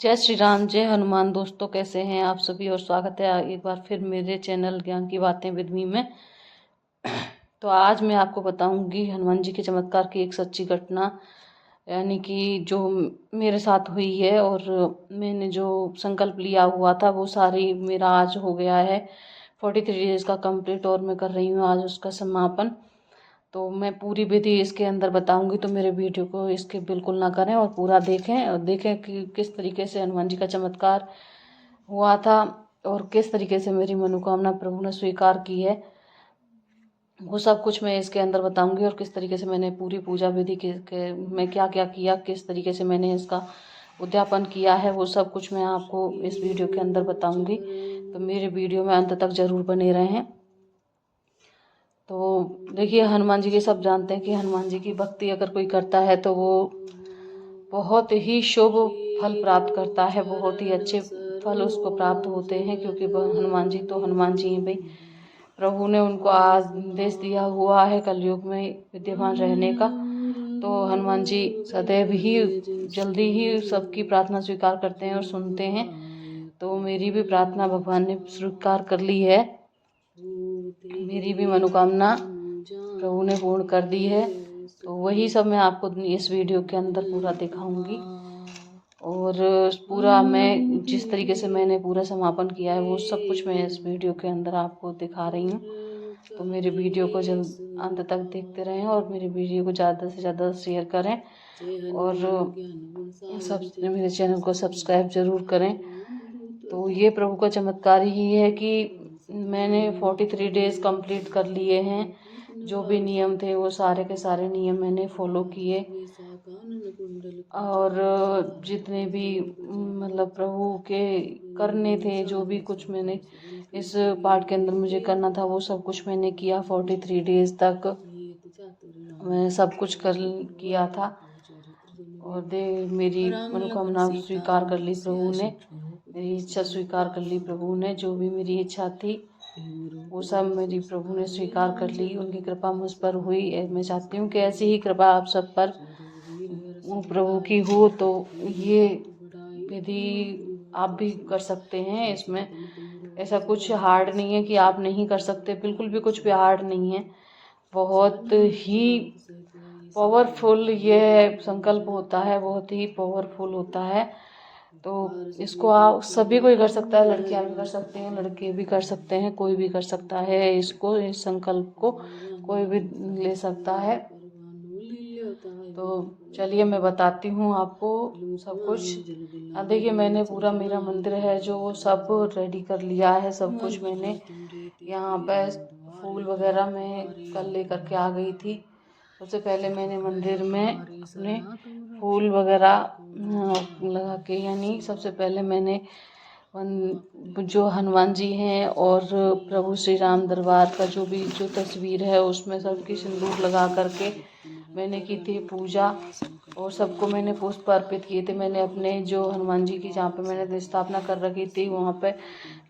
जय श्री राम, जय हनुमान। दोस्तों, कैसे हैं आप सभी और स्वागत है एक बार फिर मेरे चैनल ज्ञान की बातें विद मी में। तो आज मैं आपको बताऊंगी हनुमान जी के चमत्कार की एक सच्ची घटना, यानी कि जो मेरे साथ हुई है और मैंने जो संकल्प लिया हुआ था वो सारी मेरा आज हो गया है 43 डेज का कंप्लीट, और मैं कर रही हूँ आज उसका समापन। तो मैं पूरी विधि इसके अंदर बताऊंगी, तो मेरे वीडियो को इसके बिल्कुल ना करें और पूरा देखें और देखें कि किस तरीके से हनुमान जी का चमत्कार हुआ था और किस तरीके से मेरी मनोकामना प्रभु ने स्वीकार की है। वो सब कुछ मैं इसके अंदर बताऊंगी और किस तरीके से मैंने पूरी पूजा विधि के में क्या क्या किया, किस तरीके से मैंने इसका उद्यापन किया है, वो सब कुछ मैं आपको इस वीडियो के अंदर बताऊंगी। तो मेरे वीडियो में अंत तक ज़रूर बने रहें। तो देखिए, हनुमान जी के सब जानते हैं कि हनुमान जी की भक्ति अगर कोई करता है तो वो बहुत ही शुभ फल प्राप्त करता है, बहुत ही अच्छे फल उसको प्राप्त होते हैं, क्योंकि हनुमान जी तो हनुमान जी हैं भाई। प्रभु ने उनको आदेश दिया हुआ है कलयुग में विद्यमान रहने का। तो हनुमान जी सदैव ही जल्दी ही सबकी प्रार्थना स्वीकार करते हैं और सुनते हैं। तो मेरी भी प्रार्थना भगवान ने स्वीकार कर ली है, मेरी भी मनोकामना प्रभु ने पूर्ण कर दी है। तो वही सब मैं आपको इस वीडियो के अंदर पूरा दिखाऊंगी, और पूरा मैं जिस तरीके से मैंने पूरा समापन किया है वो सब कुछ मैं इस वीडियो के अंदर आपको दिखा रही हूँ। तो मेरे वीडियो को जल्द अंत तक देखते रहें और मेरे वीडियो को ज़्यादा से ज़्यादा शेयर करें और सब मेरे चैनल को सब्सक्राइब ज़रूर करें। तो ये प्रभु का चमत्कार ही है कि मैंने 43 डेज कंप्लीट कर लिए हैं। जो भी नियम थे वो सारे के सारे नियम मैंने फॉलो किए, और जितने भी मतलब प्रभु के करने थे, जो भी कुछ मैंने इस पार्ट के अंदर मुझे करना था वो सब कुछ मैंने किया। 43 डेज तक मैंने सब कुछ कर किया था और मेरी मनोकामना स्वीकार कर ली प्रभु ने, मेरी इच्छा स्वीकार कर ली प्रभु ने। जो भी मेरी इच्छा थी वो सब मेरी प्रभु ने स्वीकार कर ली। उनकी कृपा मुझ पर हुई। मैं चाहती हूँ कि ऐसी ही कृपा आप सब पर प्रभु की हो। तो ये विधि आप भी कर सकते हैं। इसमें ऐसा कुछ हार्ड नहीं है कि आप नहीं कर सकते, बिल्कुल भी कुछ भी हार्ड नहीं है। बहुत ही पावरफुल ये संकल्प होता है, बहुत ही पावरफुल होता है। तो इसको आप सभी कोई कर सकता है, लड़कियां भी कर सकते हैं, लड़के भी कर सकते हैं, कोई भी कर सकता है। इसको, इस संकल्प को कोई भी ले सकता है। तो चलिए मैं बताती हूँ आपको सब कुछ। अब देखिए, मैंने पूरा मेरा मंदिर है जो वो सब रेडी कर लिया है। सब कुछ मैंने यहाँ पे फूल वगैरह मैं कल लेकर के आ गई थी। सबसे पहले मैंने मंदिर में अपने फूल वगैरह लगा के, यानी सबसे पहले मैंने जो हनुमान जी हैं और प्रभु श्री राम दरबार का जो तस्वीर है उसमें सबकी सिंदूर लगा करके मैंने की थी पूजा, और सबको मैंने पुष्प अर्पित किए थे। मैंने अपने जो हनुमान जी की जहाँ पे मैंने स्थापना कर रखी थी वहाँ पे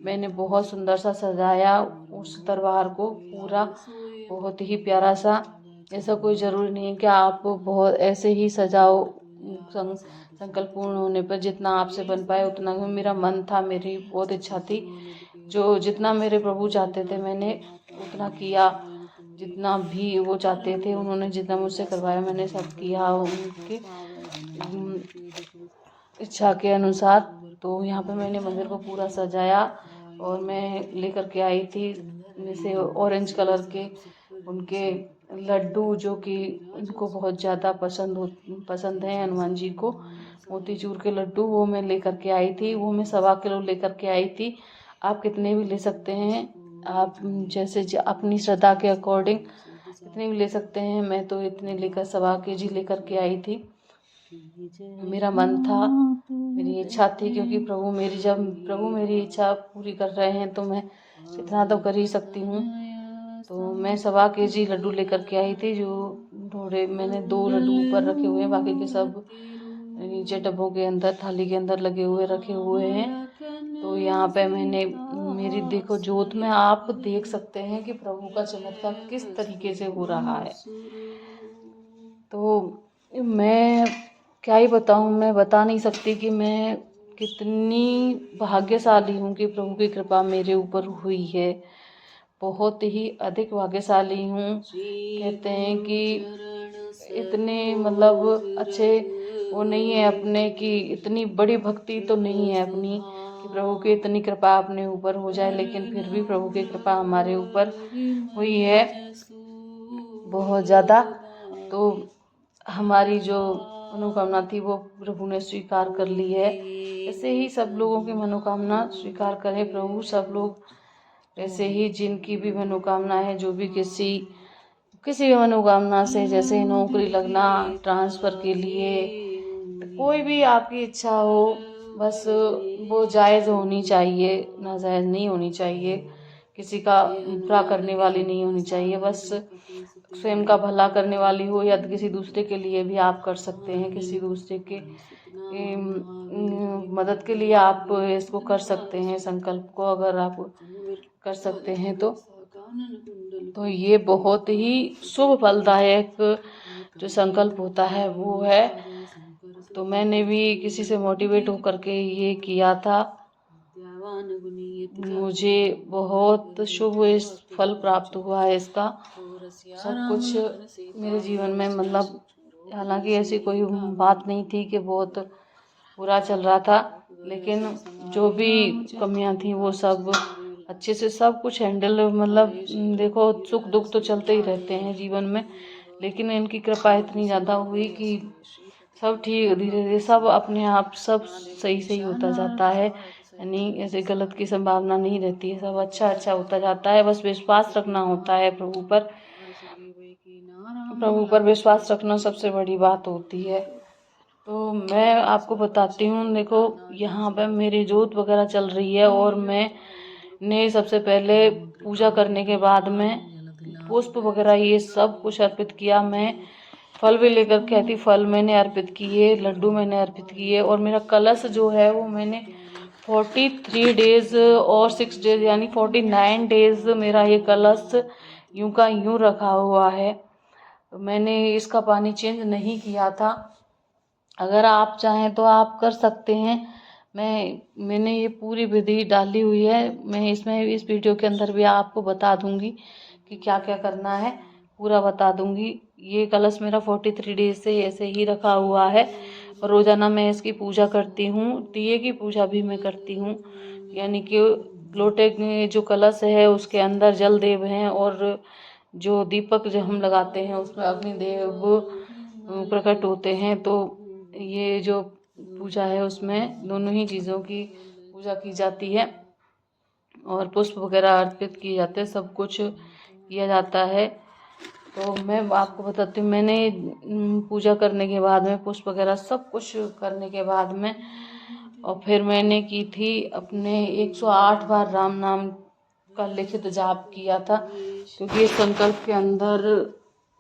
मैंने बहुत सुंदर सा सजाया उस दरबार को पूरा, बहुत ही प्यारा सा। ऐसा कोई ज़रूरी नहीं है कि आप बहुत ऐसे ही सजाओ। संकल्प पूर्ण होने पर जितना आपसे बन पाए उतना, मेरा मन था, मेरी बहुत इच्छा थी, जो जितना मेरे प्रभु चाहते थे मैंने उतना किया। जितना भी वो चाहते थे, उन्होंने जितना मुझसे करवाया मैंने सब किया उनकी इच्छा के अनुसार। तो यहाँ पे मैंने मंदिर को पूरा सजाया और मैं लेकर के आई थी जैसे ऑरेंज कलर के उनके लड्डू, जो कि उनको बहुत ज़्यादा पसंद है हनुमान जी को, मोतीचूर के लड्डू। वो मैं लेकर के आई थी, वो मैं 1.25 किलो लेकर के आई थी। आप कितने भी ले सकते हैं, आप जैसे अपनी श्रद्धा के अकॉर्डिंग कितने भी ले सकते हैं। मैं तो इतने लेकर 1.25 kg लेकर के आई थी। मेरा मन था, मेरी इच्छा थी, क्योंकि जब प्रभु मेरी इच्छा पूरी कर रहे हैं तो मैं इतना तो कर ही सकती हूँ। तो मैं 1.25 kg लड्डू लेकर के आई थी, जो थोड़े मैंने 2 लड्डू ऊपर रखे हुए हैं, बाकी के सब नीचे डब्बों के अंदर थाली के अंदर लगे हुए रखे हुए हैं। तो यहाँ पे मैंने मेरी देखो जोत में आप देख सकते हैं कि प्रभु का चमत्कार किस तरीके से हो रहा है। तो मैं क्या ही बताऊँ, मैं बता नहीं सकती कि मैं कितनी भाग्यशाली हूँ कि प्रभु की कृपा मेरे ऊपर हुई है। बहुत ही अधिक भाग्यशाली हूँ। कहते हैं कि इतने मतलब अच्छे वो नहीं है अपने, कि इतनी बड़ी भक्ति तो नहीं है अपनी कि प्रभु की इतनी कृपा अपने ऊपर हो जाए, लेकिन फिर भी प्रभु की कृपा हमारे ऊपर हुई है बहुत ज़्यादा। तो हमारी जो मनोकामना थी वो प्रभु ने स्वीकार कर ली है। ऐसे ही सब लोगों की मनोकामना स्वीकार करें प्रभु। सब लोग ऐसे ही जिनकी भी मनोकामना है, जो भी किसी भी मनोकामना से, जैसे नौकरी लगना, ट्रांसफ़र के लिए, कोई भी आपकी इच्छा हो, बस वो जायज़ होनी चाहिए, नाजायज़ नहीं होनी चाहिए, किसी का बुरा करने वाली नहीं होनी चाहिए, बस स्वयं का भला करने वाली हो, या किसी दूसरे के लिए भी आप कर सकते हैं। किसी दूसरे के मदद के लिए आप इसको कर सकते हैं, संकल्प को अगर आप कर सकते हैं तो ये बहुत ही शुभ फलदायक जो संकल्प होता है वो है। तो मैंने भी किसी से मोटिवेट होकर के ये किया था। मुझे बहुत शुभ इस फल प्राप्त हुआ है इसका। सब कुछ मेरे जीवन में मतलब, हालांकि ऐसी कोई बात नहीं थी कि बहुत बुरा चल रहा था, लेकिन जो भी कमियां थी वो सब अच्छे से सब कुछ हैंडल, मतलब देखो सुख दुख तो चलते ही रहते हैं जीवन में, लेकिन इनकी कृपा इतनी ज़्यादा हुई कि सब ठीक, धीरे धीरे सब अपने आप सब सही होता जाता है। यानी ऐसे गलत की संभावना नहीं रहती है, सब अच्छा होता जाता है। बस विश्वास रखना होता है प्रभु पर। प्रभु पर विश्वास रखना सबसे बड़ी बात होती है। तो मैं आपको बताती हूँ, देखो यहाँ पे मेरी जोत वगैरह चल रही है, और मैंने सबसे पहले पूजा करने के बाद में पुष्प वगैरह ये सब कुछ अर्पित किया। मैं फल भी लेकर के आई थी, फल मैंने अर्पित किए, लड्डू मैंने अर्पित किए, और मेरा कलश जो है वो मैंने 43 डेज और 6 डेज यानी 49 डेज मेरा ये कलश यूं का यूं रखा हुआ है। मैंने इसका पानी चेंज नहीं किया था। अगर आप चाहें तो आप कर सकते हैं। मैंने ये पूरी विधि डाली हुई है, मैं इसमें इस वीडियो के अंदर भी आपको बता दूंगी कि क्या क्या करना है, पूरा बता दूंगी। ये कलश मेरा 43 डेज से ऐसे ही रखा हुआ है, और रोजाना मैं इसकी पूजा करती हूँ। दिए की पूजा भी मैं करती हूँ, यानी कि लोटे जो कलश है उसके अंदर जल देव हैं, और जो दीपक जो हम लगाते हैं उसमें अग्निदेव प्रकट होते हैं। तो ये जो पूजा है उसमें दोनों ही चीज़ों की पूजा की जाती है, और पुष्प वगैरह अर्पित किए जाते हैं, सब कुछ किया जाता है। तो मैं आपको बताती हूँ, मैंने पूजा करने के बाद में पुष्प वगैरह सब कुछ करने के बाद में, और फिर मैंने की थी अपने 108 बार राम नाम का लिखित जाप किया था, क्योंकि इस संकल्प के अंदर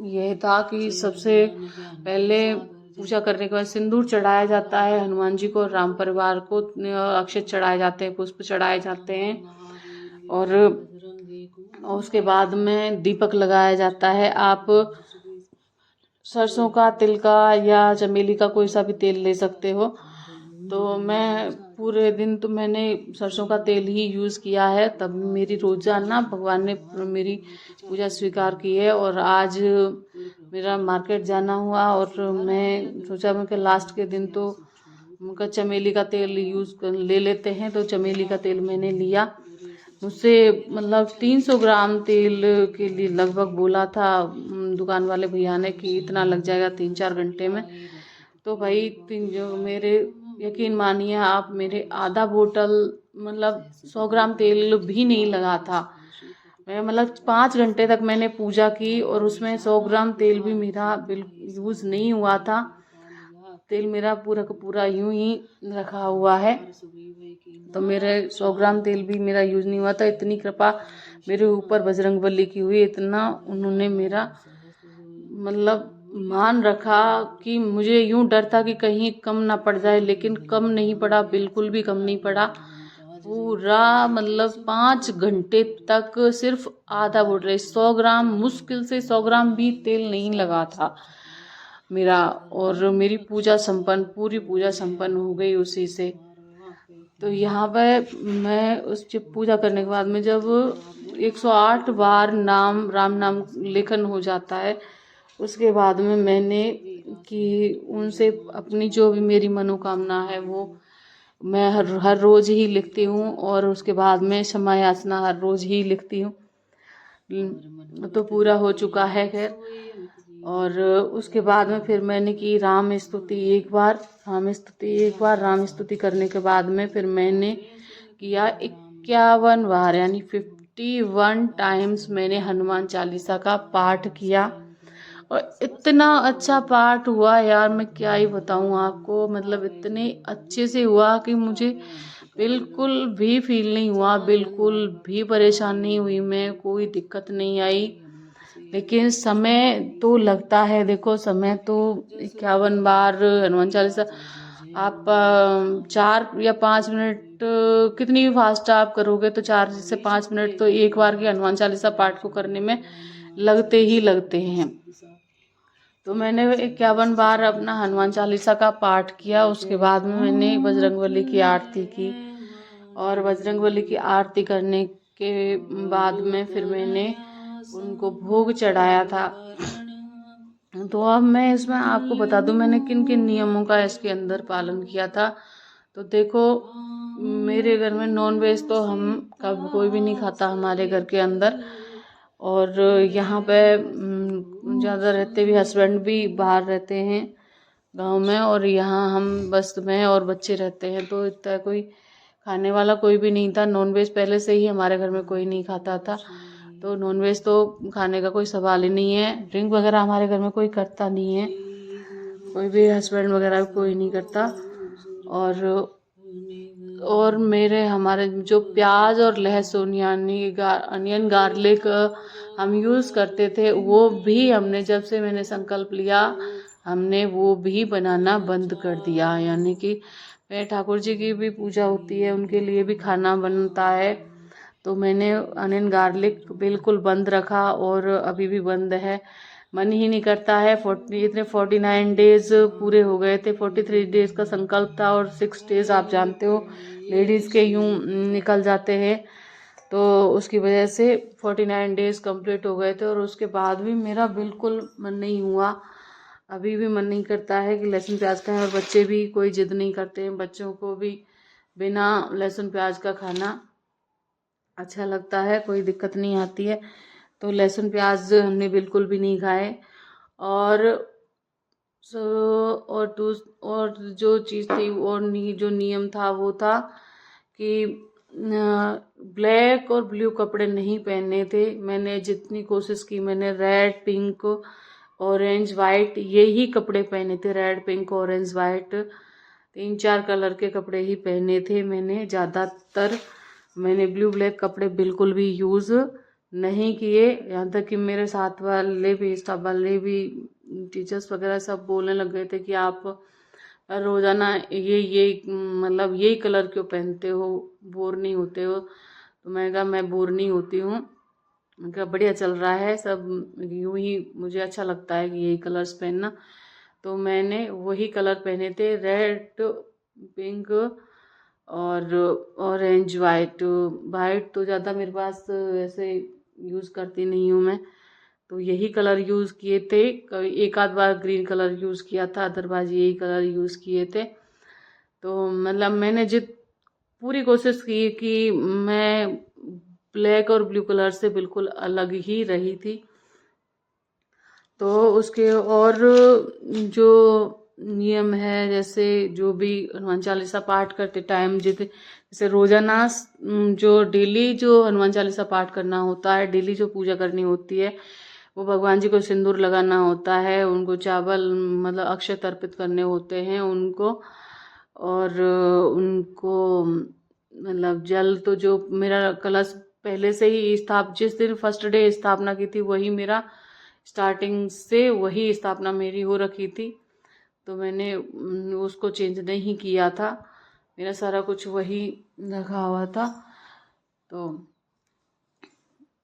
यह था कि सबसे पहले पूजा करने के बाद सिंदूर चढ़ाया जाता है हनुमान जी को, राम परिवार को अक्षत चढ़ाए जाते हैं, पुष्प चढ़ाए जाते हैं, और उसके बाद में दीपक लगाया जाता है। आप सरसों का, तिल का या चमेली का कोई सा भी तेल ले सकते हो। तो मैं पूरे दिन तो मैंने सरसों का तेल ही यूज़ किया है, तब मेरी रोज़ाना भगवान ने मेरी पूजा स्वीकार की है। और आज मेरा मार्केट जाना हुआ, और मैं सोचा मैं कि लास्ट के दिन तो उनका चमेली का तेल ले लेते हैं, तो चमेली का तेल मैंने लिया। मुझसे मतलब 300 ग्राम तेल के लिए लगभग बोला था दुकान वाले भैया ने कि इतना लग जाएगा 3-4 घंटे में। तो भाई जो मेरे यकीन मानिए आप, मेरे आधा बोतल मतलब 100 ग्राम तेल भी नहीं लगा था। मैं मतलब 5 घंटे तक मैंने पूजा की, और उसमें 100 ग्राम तेल भी मेरा बिल्कुल यूज़ नहीं हुआ था। तेल मेरा पूरा का पूरा यूं ही रखा हुआ है, तो मेरे 100 ग्राम तेल भी मेरा यूज़ नहीं हुआ था। इतनी कृपा मेरे ऊपर बजरंगबली की हुई, इतना उन्होंने मेरा मतलब मान रखा कि मुझे यूं डर था कि कहीं कम ना पड़ जाए, लेकिन कम नहीं पड़ा, बिल्कुल भी कम नहीं पड़ा। पूरा मतलब 5 घंटे तक सिर्फ आधा बोतल 100 ग्राम, मुश्किल से 100 ग्राम भी तेल नहीं लगा था मेरा, और मेरी पूजा संपन्न, पूरी पूजा संपन्न हो गई उसी से। तो यहाँ पे मैं उस पूजा करने के बाद में जब 108 बार राम नाम लेखन हो जाता है, उसके बाद में मैंने कि उनसे अपनी जो भी मेरी मनोकामना है वो मैं हर रोज़ ही लिखती हूँ, और उसके बाद में क्षमा याचना हर रोज़ ही लिखती हूँ। तो पूरा हो चुका है खैर। और उसके बाद में फिर मैंने की राम स्तुति एक बार, राम स्तुति करने के बाद में फिर मैंने किया 51 बार यानी 51 टाइम्स मैंने हनुमान चालीसा का पाठ किया। और इतना अच्छा पाठ हुआ यार, मैं क्या ही बताऊँ आपको, मतलब इतने अच्छे से हुआ कि मुझे बिल्कुल भी फील नहीं हुआ, बिल्कुल भी परेशान नहीं हुई मैं, कोई दिक्कत नहीं आई। लेकिन समय तो लगता है, देखो समय तो 51 बार हनुमान चालीसा आप 4 या 5 मिनट कितनी भी फास्ट आप करोगे तो 4 से 5 मिनट तो एक बार की हनुमान चालीसा पाठ को करने में लगते ही लगते हैं। तो मैंने 51 बार अपना हनुमान चालीसा का पाठ किया। उसके बाद में मैंने बजरंगबली की आरती की, और बजरंगबली की आरती करने के बाद में फिर मैंने उनको भोग चढ़ाया था। तो अब मैं इसमें आपको बता दूं मैंने किन किन नियमों का इसके अंदर पालन किया था। तो देखो, मेरे घर में नॉन वेज तो हम कभी कोई भी नहीं खाता हमारे घर के अंदर। और यहाँ पे ज़्यादा रहते भी, हस्बैंड भी बाहर रहते हैं गांव में, और यहाँ हम बस मैं और बच्चे रहते हैं। तो इतना कोई खाने वाला कोई भी नहीं था। नॉनवेज पहले से ही हमारे घर में कोई नहीं खाता था, तो नॉनवेज तो खाने का कोई सवाल ही नहीं है। ड्रिंक वगैरह हमारे घर में कोई करता नहीं है, कोई भी हस्बैंड वगैरह कोई नहीं करता। और मेरे हमारे जो प्याज और लहसुन यानी अनियन गार्लिक हम यूज़ करते थे, वो भी हमने जब से मैंने संकल्प लिया हमने वो भी बनाना बंद कर दिया। यानी कि मेरे ठाकुर जी की भी पूजा होती है, उनके लिए भी खाना बनता है, तो मैंने अनियन गार्लिक बिल्कुल बंद रखा, और अभी भी बंद है। मन ही नहीं करता है। इतने 49 डेज पूरे हो गए थे, 43 डेज का संकल्प था, और 6 डेज आप जानते हो लेडीज़ के यूं निकल जाते हैं, तो उसकी वजह से 49 डेज कंप्लीट हो गए थे। और उसके बाद भी मेरा बिल्कुल मन नहीं हुआ, अभी भी मन नहीं करता है कि लहसुन प्याज खाएं। और बच्चे भी कोई जिद नहीं करते हैं, बच्चों को भी बिना लहसुन प्याज का खाना अच्छा लगता है, कोई दिक्कत नहीं आती है। तो लहसुन प्याज हमने बिल्कुल भी नहीं खाए। और और जो चीज़ थी और जो नियम था वो था कि ब्लैक और ब्लू कपड़े नहीं पहनने थे। मैंने जितनी कोशिश की, मैंने रेड, पिंक, ऑरेंज, वाइट यही कपड़े पहने थे। Red, pink, orange, white 3-4 colour के कपड़े ही पहने थे मैंने ज़्यादातर। मैंने ब्लू ब्लैक कपड़े बिल्कुल भी यूज़ नहीं किए। यहाँ तक कि मेरे साथ वाले भी, स्टाफ वाले भी, टीचर्स वगैरह सब बोलने लग गए थे कि आप रोज़ाना ये मतलब यही कलर क्यों पहनते हो, बोर नहीं होते हो? तो मैं कहा मैं बोर नहीं होती हूँ, मैं कहा बढ़िया चल रहा है सब, यूँ ही मुझे अच्छा लगता है कि यही कलर्स पहनना। तो मैंने वही कलर पहने थे, रेड, पिंक और ऑरेंज, वाइट। वाइट तो ज़्यादा मेरे पास ऐसे यूज़ करती नहीं हूँ मैं, तो यही कलर यूज़ किए थे। कभी एक आध बार ग्रीन कलर यूज़ किया था, अदरवाइज यही कलर यूज़ किए थे। तो मतलब मैंने पूरी कोशिश की कि मैं ब्लैक और ब्लू कलर से बिल्कुल अलग ही रही थी। तो उसके और जो नियम है, जैसे जो भी हनुमान चालीसा पाठ करते टाइम जैसे रोजाना जो डेली जो हनुमान चालीसा पाठ करना होता है, डेली जो पूजा करनी होती है, वो भगवान जी को सिंदूर लगाना होता है, उनको चावल मतलब अक्षत अर्पित करने होते हैं उनको। और उनको मतलब जल, तो जो मेरा कलश पहले से ही जिस दिन फर्स्ट डे स्थापना की थी वही मेरा स्टार्टिंग से वही स्थापना मेरी हो रखी थी, तो मैंने उसको चेंज नहीं किया था, मेरा सारा कुछ वही रखा हुआ था। तो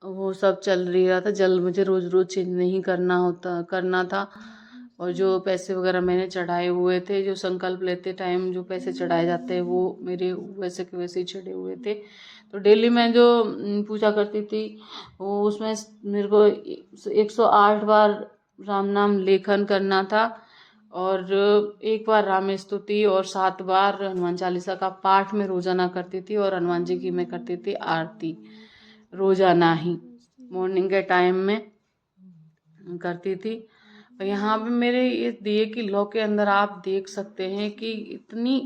वो सब चल रहा था। जल मुझे रोज रोज चेंज नहीं करना था। और जो पैसे वगैरह मैंने चढ़ाए हुए थे, जो संकल्प लेते टाइम जो पैसे चढ़ाए जाते हैं वो मेरे वैसे के वैसे ही चढ़े हुए थे। तो डेली मैं जो पूजा करती थी वो उसमें मेरे को 108 बार राम नाम लेखन करना था, और एक बार राम स्तुति और 7 बार हनुमान चालीसा का पाठ में रोजाना करती थी। और हनुमान जी की मैं करती थी आरती रोजाना ही मॉर्निंग के टाइम में करती थी। और यहाँ पे मेरे ये दिए की लौ के अंदर आप देख सकते हैं कि इतनी,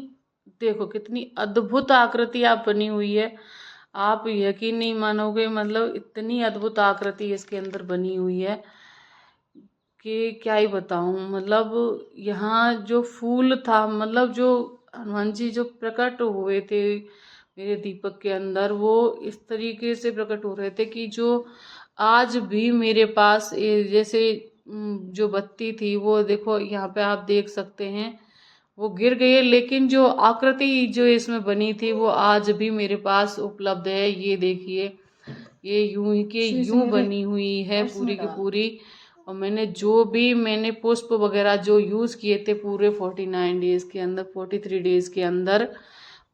देखो कितनी अद्भुत आकृति आप बनी हुई है, आप यकीन नहीं मानोगे, मतलब इतनी अद्भुत आकृति इसके अंदर बनी हुई है कि क्या ही बताऊं। मतलब यहाँ जो फूल था, मतलब जो हनुमान जी जो प्रकट हुए थे मेरे दीपक के अंदर, वो इस तरीके से प्रकट हो रहे थे कि जो आज भी मेरे पास जैसे जो बत्ती थी वो देखो यहाँ पे आप देख सकते हैं वो गिर गई है, लेकिन जो आकृति जो इसमें बनी थी वो आज भी मेरे पास उपलब्ध है। ये देखिए, ये यूं ही के यूं बनी हुई है पूरी की पूरी। और मैंने पुष्प वगैरह जो यूज किए थे पूरे 49 डेज के अंदर, 43 डेज के अंदर,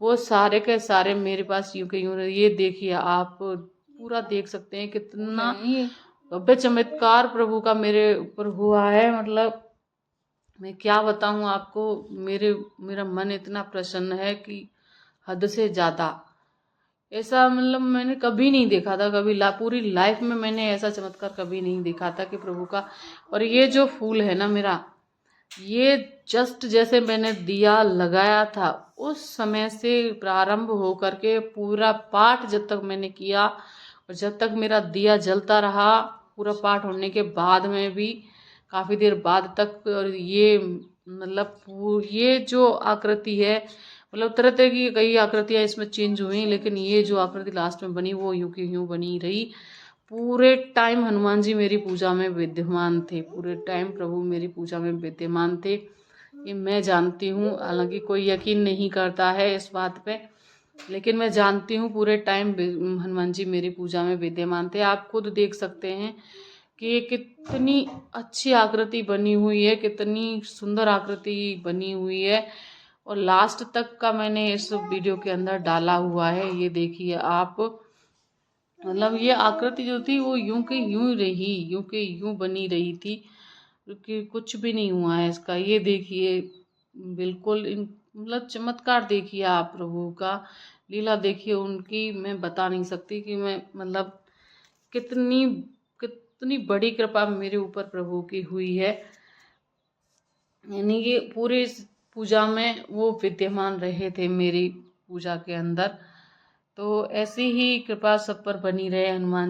वो सारे के सारे मेरे पास यूं के यूं। ये देखिए आप पूरा देख सकते हैं कितना भव्य चमत्कार प्रभु का मेरे ऊपर हुआ है। मतलब मैं क्या बताऊं आपको, मेरा मन इतना प्रसन्न है कि हद से ज्यादा। ऐसा मतलब मैंने कभी नहीं देखा था, कभी पूरी लाइफ में मैंने ऐसा चमत्कार कभी नहीं देखा था कि प्रभु का। और ये जो फूल है ना मेरा, ये जस्ट जैसे मैंने दिया लगाया था उस समय से प्रारंभ होकर के पूरा पाठ जब तक मैंने किया, और जब तक मेरा दिया जलता रहा, पूरा पाठ होने के बाद में भी काफी देर बाद तक। और ये मतलब ये जो आकृति है, मतलब तरह तरह की कई आकृतियां इसमें चेंज हुई, लेकिन ये जो आकृति लास्ट में बनी वो यूं की यूं बनी रही। पूरे टाइम हनुमान जी मेरी पूजा में विद्यमान थे, पूरे टाइम प्रभु मेरी पूजा में विद्यमान थे, ये मैं जानती हूँ। हालांकि कोई यकीन नहीं करता है इस बात पे, लेकिन मैं जानती हूँ पूरे टाइम हनुमान जी मेरी पूजा में विद्यमान थे। आप खुद देख सकते हैं कि ये कितनी अच्छी आकृति बनी हुई है, कितनी सुंदर आकृति बनी हुई है। और लास्ट तक का मैंने इस वीडियो के अंदर डाला हुआ है, ये देखिए आप। मतलब ये आकृति जो थी वो यूं के यूं रही, यूं के यूं बनी रही थी, क्योंकि कुछ भी नहीं हुआ है इसका। ये देखिए बिल्कुल मतलब चमत्कार देखिए आप, प्रभु का लीला देखिए उनकी, मैं बता नहीं सकती कि मैं मतलब कितनी कितनी बड़ी कृपा मेरे ऊपर प्रभु की हुई है। यानी कि पूरे इस पूजा में वो विद्यमान रहे थे मेरी पूजा के अंदर। तो ऐसी ही कृपा सब पर बनी रहे हनुमान